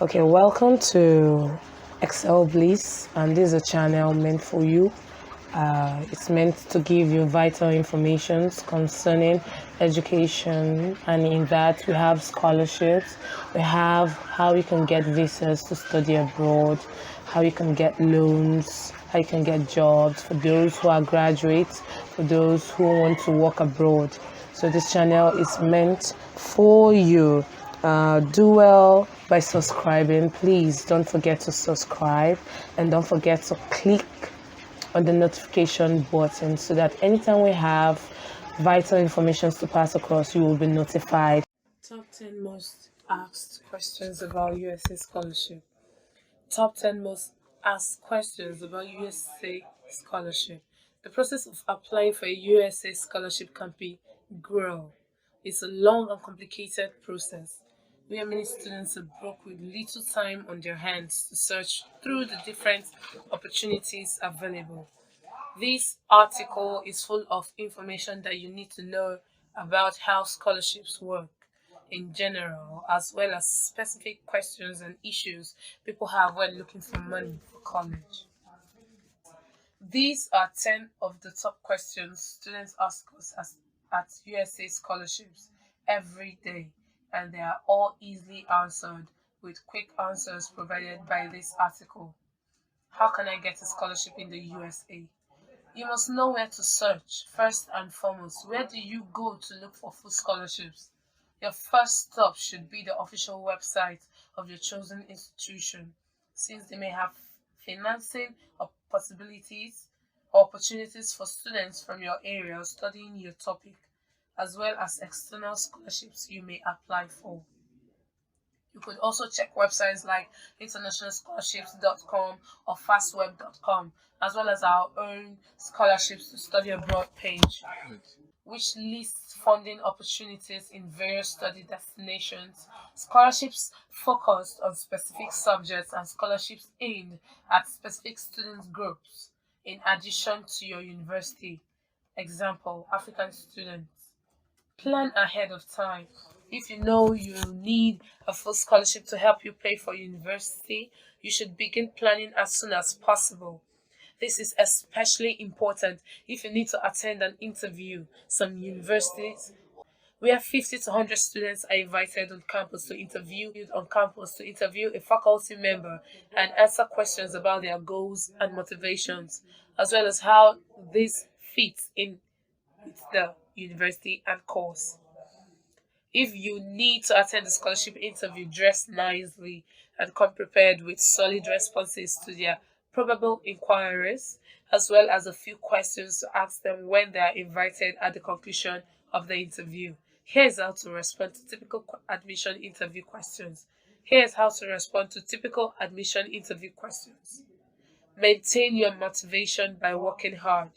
Okay, welcome to Excel Bliss, and this is a channel meant for you. It's meant to give you vital information concerning education, and in that we have scholarships, we have how you can get visas to study abroad, how you can get loans, how you can get jobs for those who are graduates, for those who want to work abroad. So this channel is meant for you. Do well by subscribing. Please don't forget to subscribe and don't forget to click on the notification button so that anytime we have vital information to pass across, you will be notified. Top 10 most asked questions about USA scholarship. Top 10 most asked questions about USA scholarship. The process of applying for a USA scholarship can be grow. It's a long and complicated process where many students are broke with little time on their hands to search through the different opportunities available. This article is full of information that you need to know about how scholarships work in general, as well as specific questions and issues people have when looking for money for college. These are 10 of the top questions students ask us at USA scholarships every day, and they are all easily answered with quick answers provided by this article. How can I get a scholarship in the USA? You must know where to search. First and foremost, where do you go to look for full scholarships? Your first stop should be the official website of your chosen institution, since they may have financing or possibilities or opportunities for students from your area studying your topic, as well as external scholarships you may apply for. You could also check websites like internationalscholarships.com or fastweb.com, as well as our own scholarships to study abroad page, which lists funding opportunities in various study destinations, scholarships focused on specific subjects, and scholarships aimed at specific student groups in addition to your university. Example, African students. Plan ahead of time. If you know you need a full scholarship to help you pay for university, you should begin planning as soon as possible. This is especially important if you need to attend an interview. Some universities where 50 to 100 students are invited on campus to interview a faculty member and answer questions about their goals and motivations, as well as how this fits in with the university and course. If you need to attend the scholarship interview, dress nicely and come prepared with solid responses to their probable inquiries, as well as a few questions to ask them when they are invited at the conclusion of the interview. Here's how to respond to typical admission interview questions. Here's how to respond to typical admission interview questions. Maintain your motivation by working hard.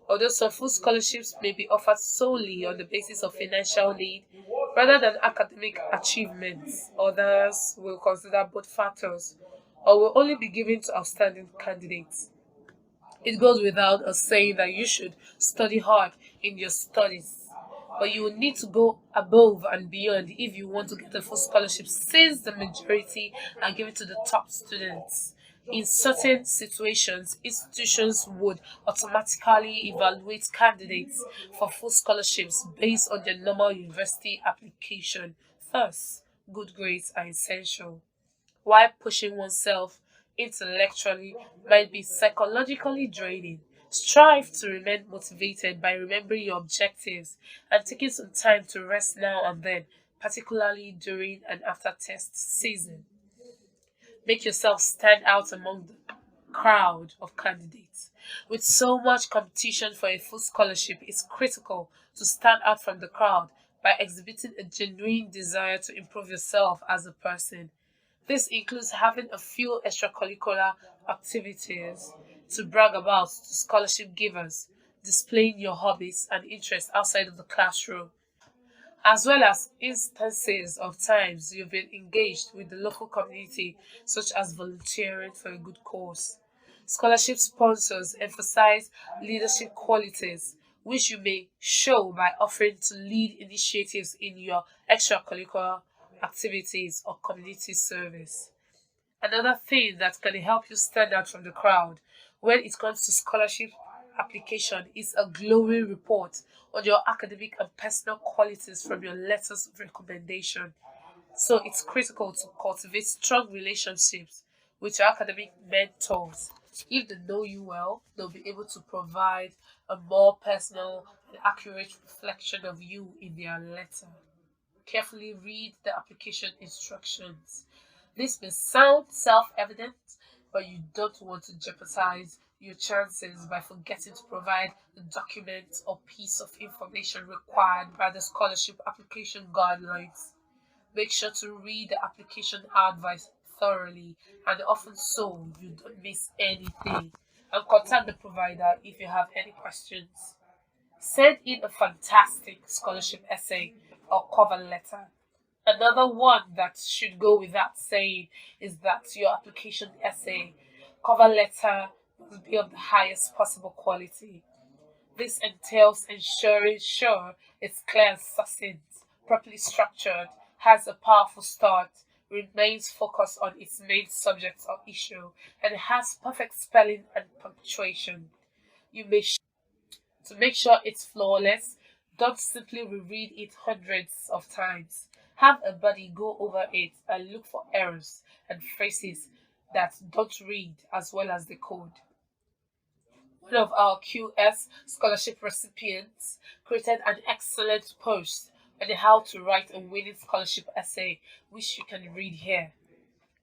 Although some full scholarships may be offered solely on the basis of financial need rather than academic achievements, others will consider both factors or will only be given to outstanding candidates. It goes without us saying that you should study hard in your studies, but you will need to go above and beyond if you want to get a full scholarship, since the majority are given to the top students. In certain situations, institutions would automatically evaluate candidates for full scholarships based on their normal university application. Thus, good grades are essential. While pushing oneself intellectually might be psychologically draining, strive to remain motivated by remembering your objectives and taking some time to rest now and then, particularly during and after test season. Make yourself stand out among the crowd of candidates. With so much competition for a full scholarship, it's critical to stand out from the crowd by exhibiting a genuine desire to improve yourself as a person. This includes having a few extracurricular activities to brag about to scholarship givers, displaying your hobbies and interests outside of the classroom, as well as instances of times you've been engaged with the local community, such as volunteering for a good cause. Scholarship sponsors emphasize leadership qualities, which you may show by offering to lead initiatives in your extracurricular activities or community service. Another thing that can help you stand out from the crowd when it comes to scholarship application is a glowing report on your academic and personal qualities from your letters of recommendation. So it's critical to cultivate strong relationships with your academic mentors. If they know you well, they'll be able to provide a more personal and accurate reflection of you in their letter. Carefully read the application instructions. This may sound self evident, but you don't want to jeopardize your chances by forgetting to provide the document or piece of information required by the scholarship application guidelines. Make sure to read the application advice thoroughly and often so you don't miss anything. And contact the provider if you have any questions. Send in a fantastic scholarship essay or cover letter. Another one that should go without saying is that your application essay, cover letter must be of the highest possible quality. This entails ensuring sure it's clear and succinct, properly structured, has a powerful start, remains focused on its main subject or issue, and has perfect spelling and punctuation. You may to make sure it's flawless, don't simply reread it hundreds of times. Have a buddy go over it and look for errors and phrases that don't read as well as the code. One of our QS scholarship recipients created an excellent post on how to write a winning scholarship essay, which you can read here.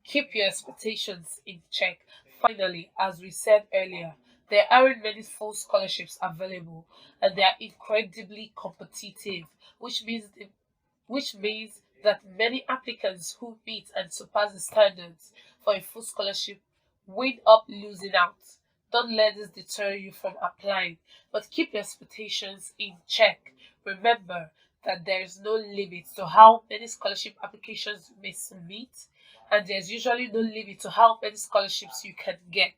Keep your expectations in check. Finally, as we said earlier, there aren't many full scholarships available and they are incredibly competitive, which means that many applicants who meet and surpass the standards for a full scholarship wind up losing out. Don't let this deter you from applying, but keep your expectations in check. Remember that there is no limit to how many scholarship applications you may submit, and there's usually no limit to how many scholarships you can get.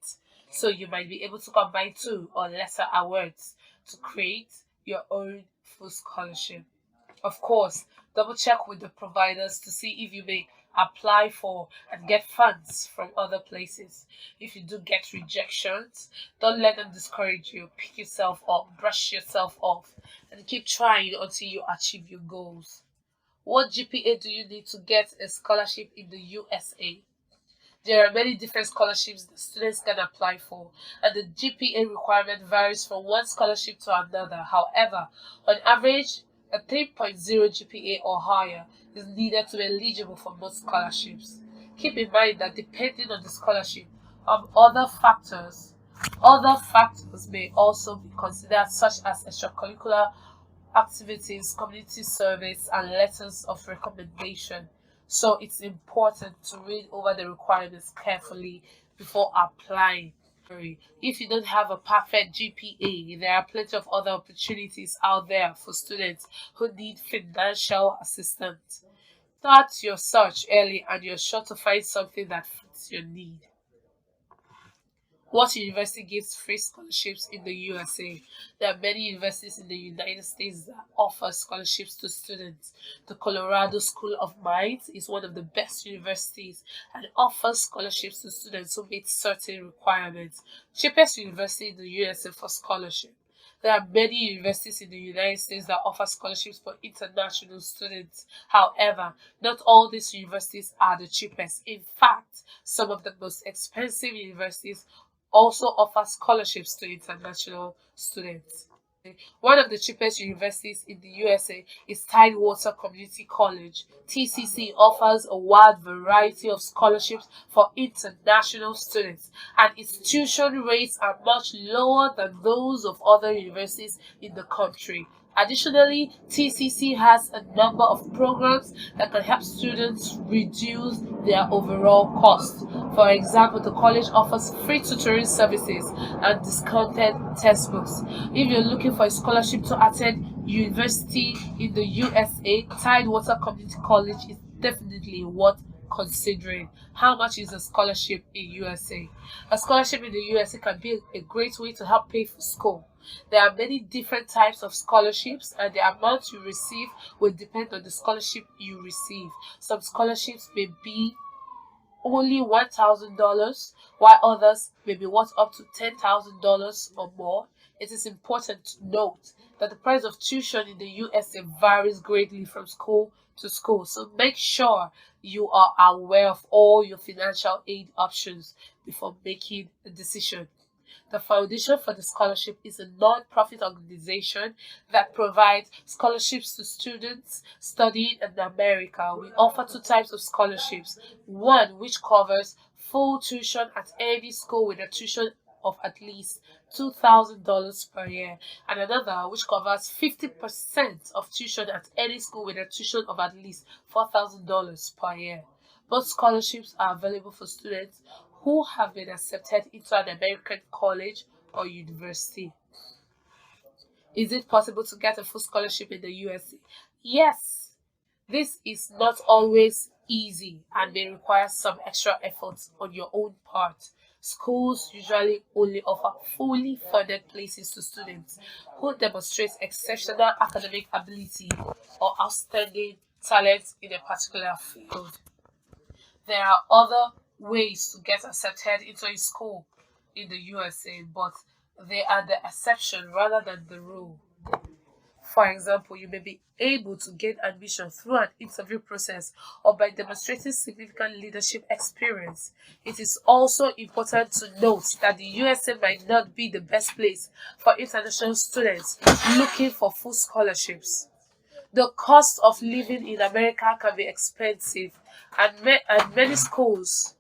So you might be able to combine two or lesser awards to create your own full scholarship. Of course, double check with the providers to see if you may apply for and get funds from other places. If you do get rejections, don't let them discourage you. Pick yourself up, brush yourself off, and keep trying until you achieve your goals. What GPA do you need to get a scholarship in the USA? There are many different scholarships that students can apply for, and the GPA requirement varies from one scholarship to another. However, on average, a 3.0 GPA or higher is needed to be eligible for most scholarships. Keep in mind that depending on the scholarship, other factors may also be considered, such as extracurricular activities, community service, and letters of recommendation. So it's important to read over the requirements carefully before applying. If you don't have a perfect GPA, there are plenty of other opportunities out there for students who need financial assistance. Start your search early and you're sure to find something that fits your need. What university gives free scholarships in the USA? There are many universities in the United States that offer scholarships to students. The Colorado School of Mines is one of the best universities and offers scholarships to students who meet certain requirements. Cheapest university in the USA for scholarship. There are many universities in the United States that offer scholarships for international students. However, not all these universities are the cheapest. In fact, some of the most expensive universities also offers scholarships to international students. One of the cheapest universities in the USA is Tidewater Community College. TCC offers a wide variety of scholarships for international students, and its tuition rates are much lower than those of other universities in the country. Additionally, TCC has a number of programs that can help students reduce their overall cost. For example, the college offers free tutoring services and discounted textbooks. If you're looking for a scholarship to attend university in the USA, Tidewater Community College is definitely worth considering. How much is a scholarship in USA? A scholarship in the USA can be a great way to help pay for school. There are many different types of scholarships, and the amount you receive will depend on the scholarship you receive. Some scholarships may be only $1,000, while others may be worth up to $10,000 or more. It is important to note that the price of tuition in the USA varies greatly from school to school, so make sure you are aware of all your financial aid options before making a decision. The Foundation for the Scholarship is a non-profit organization that provides scholarships to students studying in America. We offer two types of scholarships. One which covers full tuition at any school with a tuition of at least $2,000 per year, and another which covers 50% of tuition at any school with a tuition of at least $4,000 per year. Both scholarships are available for students who have been accepted into an American college or university. Is it possible to get a full scholarship in the USA? Yes. This is not always easy and may require some extra efforts on your own part. Schools usually only offer fully funded places to students who demonstrate exceptional academic ability or outstanding talent in a particular field. There are other ways to get accepted into a school in the USA, but they are the exception rather than the rule. For example, you may be able to gain admission through an interview process or by demonstrating significant leadership experience. It is also important to note that the USA might not be the best place for international students looking for full scholarships. The cost of living in America can be expensive, and many schools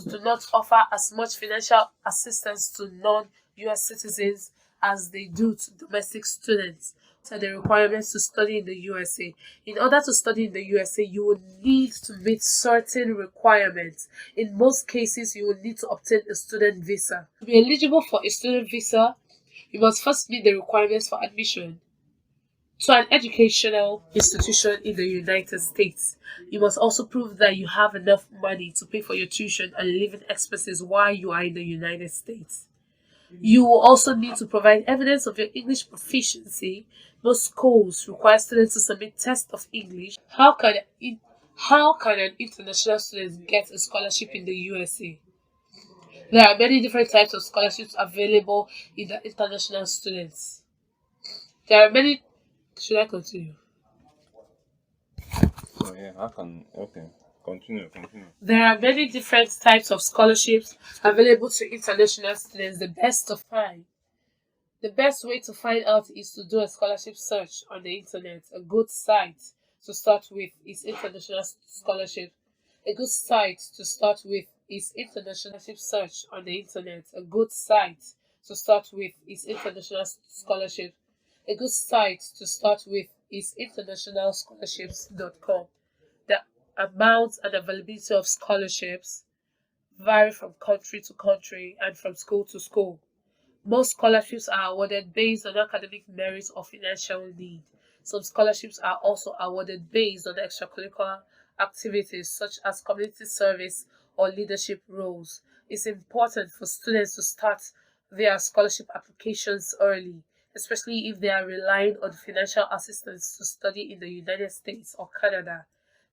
do not offer as much financial assistance to non-US citizens as they do to domestic students. So the requirements to study in the USA. In order to study in the USA, you will need to meet certain requirements. In most cases, you will need to obtain a student visa. To be eligible for a student visa, you must first meet the requirements for admission to an educational institution in the United States. You must also prove that you have enough money to pay for your tuition and living expenses while you are in the United States. You will also need to provide evidence of your English proficiency. Most schools require students to submit tests of English. How can an international student get a scholarship in the USA? There are many different types of scholarships available in the international students. There are many. Should I continue? So yeah, I can. Okay, continue. There are many different types of scholarships available to international students. The best way to find out is to do a scholarship search on the internet. A good site to start with is International Scholarship. A good site to start with is International Search on the internet. A good site to start with is International Scholarship. A good site to start with is internationalscholarships.com. The amount and availability of scholarships vary from country to country and from school to school. Most scholarships are awarded based on academic merit or financial need. Some scholarships are also awarded based on extracurricular activities such as community service or leadership roles. It's important for students to start their scholarship applications early, especially if they are relying on financial assistance to study in the United States or Canada.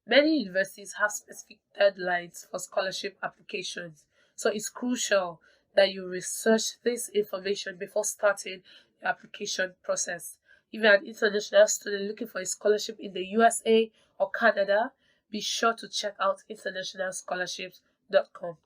Many universities have specific deadlines for scholarship applications, so it's crucial that you research this information before starting your application process. If you're an international student looking for a scholarship in the USA or Canada, be sure to check out internationalscholarships.com.